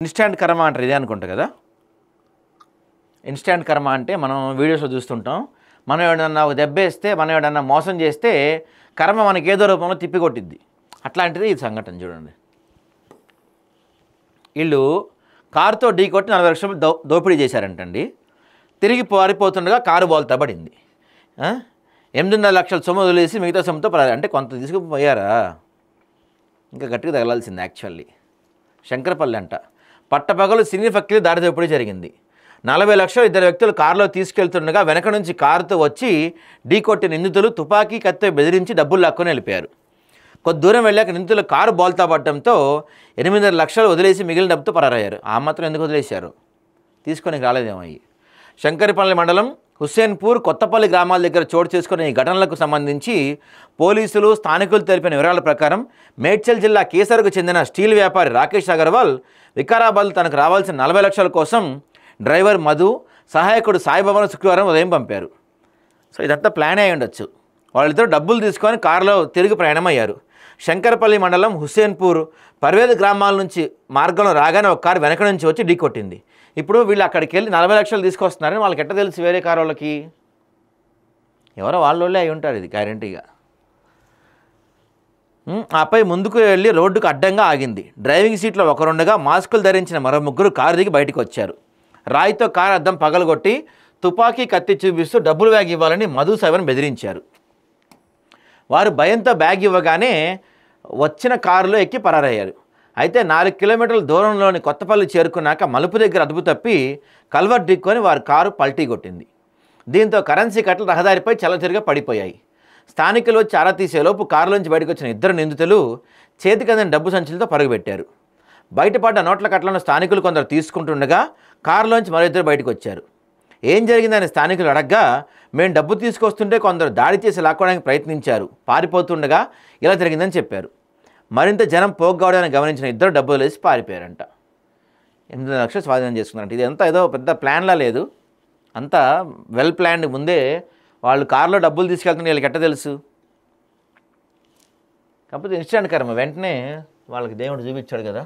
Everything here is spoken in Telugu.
ఇన్‌స్టాంట్ కర్మ అంటారు ఇదే అనుకుంటా కదా. ఇన్‌స్టాంట్ కర్మ అంటే మనం వీడియోస్‌లో చూస్తుంటాం. మనం ఎవడన్నా ఒక దెబ్బేస్తే, మనం ఎవడన్నా మోసం చేస్తే కర్మ మనకి ఏదో రూపంలో తిప్పికొట్టిద్ది. అట్లాంటిది ఈ సంఘటన చూడండి. వీళ్ళు కారుతో ఢీకొట్టి 40 లక్షలు దోపిడీ చేశారంటండి. తిరిగి పారిపోతుండగా కారు బోల్తా పడింది. 8.5 లక్షల సొమ్ము వదిలేసి మిగతా సొమ్ముతో అంటే కొంత తీసుకుపోయారా, ఇంకా గట్టిగా తగలాల్సింది. యాక్చువల్లీ శంకరపల్లి అంట పట్టపగలు సినీ ఫ్యాక్టరీ దారి దోపిడీ జరిగింది. 40 లక్షలు ఇద్దరు వ్యక్తులు కారులో తీసుకెళ్తుండగా వెనక నుంచి కారుతో వచ్చి ఢీకొట్టిన నిందితులు తుపాకీ కత్తితో బెదిరించి డబ్బులు లాక్కొని వెళ్ళిపోయారు. కొద్ది దూరం వెళ్ళాక నిందితులు కారు బోల్తా పడటంతో 8.5 లక్షలు వదిలేసి మిగిలిన డబ్బుతో పరారయ్యారు. ఆ మాత్రం ఎందుకు వదిలేశారు, తీసుకొని రాలేదేమో. శంకరపల్లి మండలం హుస్సేన్పూర్ కొత్తపల్లి గ్రామాల దగ్గర చోటు చేసుకున్న ఈ ఘటనలకు సంబంధించి పోలీసులు స్థానికులు తెలిపిన వివరాల ప్రకారం మేడ్చల్ జిల్లా కేసర్కు చెందిన స్టీల్ వ్యాపారి రాకేష్ అగర్వాల్ వికారాబాద్ తనకు రావాల్సిన 40 లక్షల కోసం డ్రైవర్ మధు, సహాయకుడు సాయిబాబాను శుక్రవారం ఉదయం పంపారు. సో ఇదంతా ప్లాన్ అయి ఉండొచ్చు. వాళ్ళిద్దరూ డబ్బులు తీసుకొని కారులో తిరిగి ప్రయాణమయ్యారు. శంకరపల్లి మండలం హుస్సేన్పూర్ పర్వేద్ గ్రామాల నుంచి మార్గంలో రాగానే ఒక కారు వెనక నుంచి వచ్చి ఢీకొట్టింది. ఇప్పుడు వీళ్ళు అక్కడికి వెళ్ళి 40 లక్షలు తీసుకొస్తున్నారని వాళ్ళకి ఎట్ట తెలుసు, వేరే కారు వాళ్ళకి ఎవరో వాళ్ళోళ్ళే అయి ఉంటారు ఇది గ్యారంటీగా. ఆపై ముందుకు వెళ్ళి రోడ్డుకు అడ్డంగా ఆగింది. డ్రైవింగ్ సీట్లో ఒకరుండగా మాస్కులు ధరించిన మరో ముగ్గురు కారు దిగి బయటకు వచ్చారు. రాయితో కారు అద్దం పగలగొట్టి తుపాకీ కత్తి చూపిస్తూ డబ్బులు బ్యాగ్ ఇవ్వాలని మధు సాయిబను బెదిరించారు. వారు భయంతో బ్యాగ్ ఇవ్వగానే వచ్చిన కారులో ఎక్కి పరారయ్యారు. అయితే 4 కిలోమీటర్ల దూరంలోని కొత్తపల్లి చేరుకున్నాక మలుపు దగ్గర అదుపు తప్పి కల్వర్ ఢీక్కొని వారి కారు పల్టీ కొట్టింది. దీంతో కరెన్సీ కట్టలు రహదారిపై చల్లతిరిగా పడిపోయాయి. స్థానికులు వచ్చి ఆరా తీసేలోపు కారులోంచి బయటకు వచ్చిన ఇద్దరు నిందితులు చేతికి అందిన డబ్బు సంచులతో పరుగుపెట్టారు. బయటపడ్డ నోట్ల కట్టలను స్థానికులు కొందరు తీసుకుంటుండగా కారులోంచి మరో ఇద్దరు బయటకు వచ్చారు. ఏం జరిగిందని స్థానికులు అడగ్గా, మేము డబ్బు తీసుకొస్తుంటే కొందరు దాడి చేసి లాక్కోవడానికి ప్రయత్నించారు, పారిపోతుండగా ఇలా జరిగిందని చెప్పారు. మరింత జనం పోగ్గావడాన్ని గమనించిన ఇద్దరు డబ్బులు వేసి పారిపోయారంట. 8 లక్షలు స్వాధీనం చేసుకున్నారంట. ఇది అంతా ఏదో పెద్ద ప్లాన్లా లేదు, అంతా వెల్ ప్లాన్డ్. ముందే వాళ్ళు కారులో డబ్బులు తీసుకెళ్తున్న వీళ్ళకి ఎట్ట తెలుసు. కాకపోతే ఇన్స్టాంట్ కర్మ, వెంటనే వాళ్ళకి దేవుడు చూపించాడు కదా.